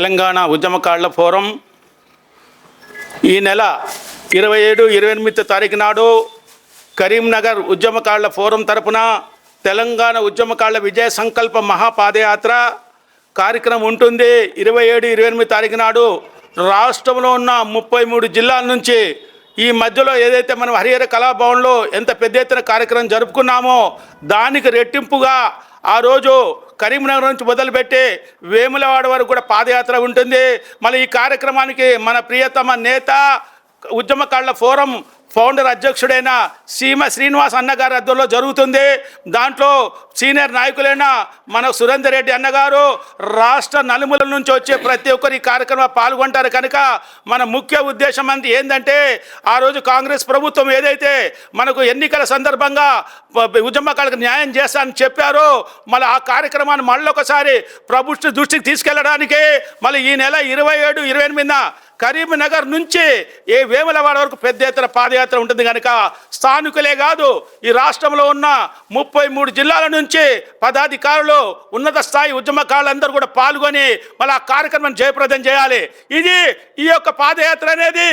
తెలంగాణ ఉద్యమకారుల ఫోరం ఈ నెల 27, 28 తారీఖు నాడు కరీంనగర్ ఉద్యమకారుల ఫోరం తరపున తెలంగాణ ఉద్యమకారుల విజయ సంకల్ప మహాపాదయాత్ర కార్యక్రమం ఉంటుంది. 27, 28 తారీఖు నాడు రాష్ట్రంలో ఉన్న 33 జిల్లాల నుంచి ఈ మధ్యలో ఏదైతే మనం హరిహర కళాభవన్లో ఎంత పెద్ద ఎత్తున కార్యక్రమం జరుపుకున్నామో దానికి రెట్టింపుగా ఆ రోజు కరీంనగర్ నుంచి మొదలుపెట్టి వేములవాడ వరకు కూడా పాదయాత్ర ఉంటుంది. మళ్ళీ ఈ కార్యక్రమానికి మన ప్రియతమ నేత ఉద్యమకారుల ఫోరం ఫౌండర్ అధ్యక్షుడైన సీమ శ్రీనివాస్ అన్నగారి ఆధ్వర్యంలో జరుగుతుంది. దాంట్లో సీనియర్ నాయకులైన మన సురేందర్ రెడ్డి అన్నగారు రాష్ట్ర నలుమూలల నుంచి వచ్చే ప్రతి ఒక్కరు ఈ కార్యక్రమంలో పాల్గొంటారు. కనుక మన ముఖ్య ఉద్దేశం అంతా ఏంటంటే ఆ రోజు కాంగ్రెస్ ప్రభుత్వం ఏదైతే మనకు ఎన్నికల సందర్భంగా ఉద్యమకారులకు న్యాయం చేస్తానని చెప్పారో మళ్ళీ ఆ కార్యక్రమాన్ని మళ్ళొకసారి ప్రభుత్వ దృష్టికి తీసుకెళ్లడానికి మళ్ళీ ఈ నెల 27, 28 కరీంనగర్ నుంచి వేములవాడ వరకు పెద్ద ఎత్తున పాదయాత్ర ఉంటుంది. కనుక స్థానికులే కాదు ఈ రాష్ట్రంలో ఉన్న 33 జిల్లాల నుంచి పదాధికారులు ఉన్నత స్థాయి ఉద్యమకారులందరూ కూడా పాల్గొని మళ్ళీ ఆ కార్యక్రమం జయప్రదం చేయాలి. ఈ యొక్క పాదయాత్ర అనేది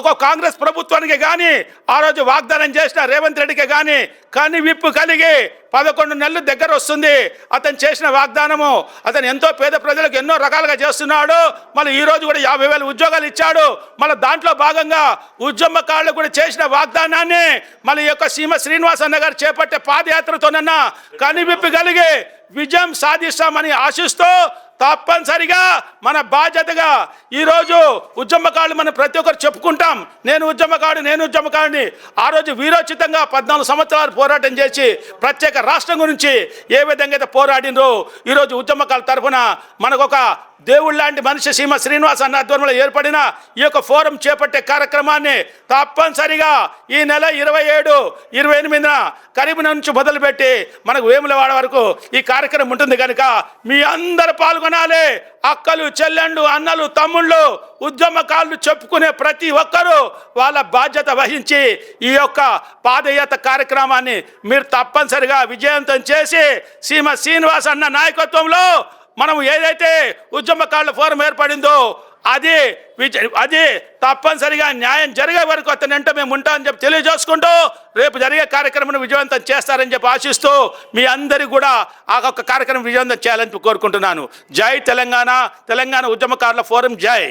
ఒక కాంగ్రెస్ ప్రభుత్వానికి కానీ ఆ రోజు వాగ్దానం చేసిన రేవంత్ రెడ్డికి కానీ విప్పు కలిగి 11 నెలలు దగ్గర వస్తుంది. అతను చేసిన వాగ్దానము అతను ఎంతో పేద ప్రజలకు ఎన్నో రకాలుగా చేస్తున్నాడు. మళ్ళీ ఈరోజు కూడా 50,000 ఉద్యోగాలు ఇచ్చాడు. మళ్ళీ దాంట్లో భాగంగా ఉద్యమకారులు కూడా చేసిన వాగ్దానాన్ని మళ్ళీ ఈ యొక్క సీమ శ్రీనివాస్ అన్న గారు చేపట్టే పాదయాత్రతోనన్నా కనివిప్పి కలిగి విజయం సాధిస్తామని ఆశిస్తూ తప్పనిసరిగా మన బాధ్యతగా ఈరోజు ఉద్యమకారులు మనం ప్రతి ఒక్కరు చెప్పుకుంటాం, నేను ఉద్యమకారుడిని. ఆ రోజు వీరోచితంగా 14 సంవత్సరాలు పోరాటం చేసి ప్రత్యేక రాష్ట్రం గురించి ఏ విధంగా అయితే పోరాడినో ఈరోజు ఉద్యమకారుల తరఫున మనకొక దేవుడు లాంటి మనిషి సీమ శ్రీనివాస్ అన్న ఆధ్వర్యంలో ఏర్పడిన ఈ యొక్క ఫోరం చేపట్టే కార్యక్రమాన్ని తప్పనిసరిగా ఈ నెల 27, 28 కరీంనగర్ నుంచి మొదలుపెట్టి మనకు వేములవాడ వరకు ఈ కార్యక్రమం ఉంటుంది. కనుక మీ అందరు పాల్గొనాలి. అక్కలు, చెల్లెండ్లు, అన్నలు, తమ్ముళ్ళు, ఉద్యమకారులు చెప్పుకునే ప్రతి ఒక్కరూ వాళ్ళ బాధ్యత వహించి ఈ యొక్క పాదయాత్ర కార్యక్రమాన్ని మీరు తప్పనిసరిగా విజయవంతం చేసి సీమ శ్రీనివాస్ అన్న నాయకత్వంలో మనం ఏదైతే ఉద్యమకారుల ఫోరం ఏర్పడిందో అది తప్పనిసరిగా న్యాయం జరిగే వరకు అతని వెంట మేము ఉంటామని చెప్పి తెలియజేసుకుంటూ రేపు జరిగే కార్యక్రమాన్ని విజయవంతం చేస్తారని చెప్పి ఆశిస్తూ మీ అందరికీ కూడా ఆ యొక్క కార్యక్రమం విజయవంతం చేయాలని కోరుకుంటున్నాను. జై తెలంగాణ, తెలంగాణ ఉద్యమకారుల ఫోరం జై.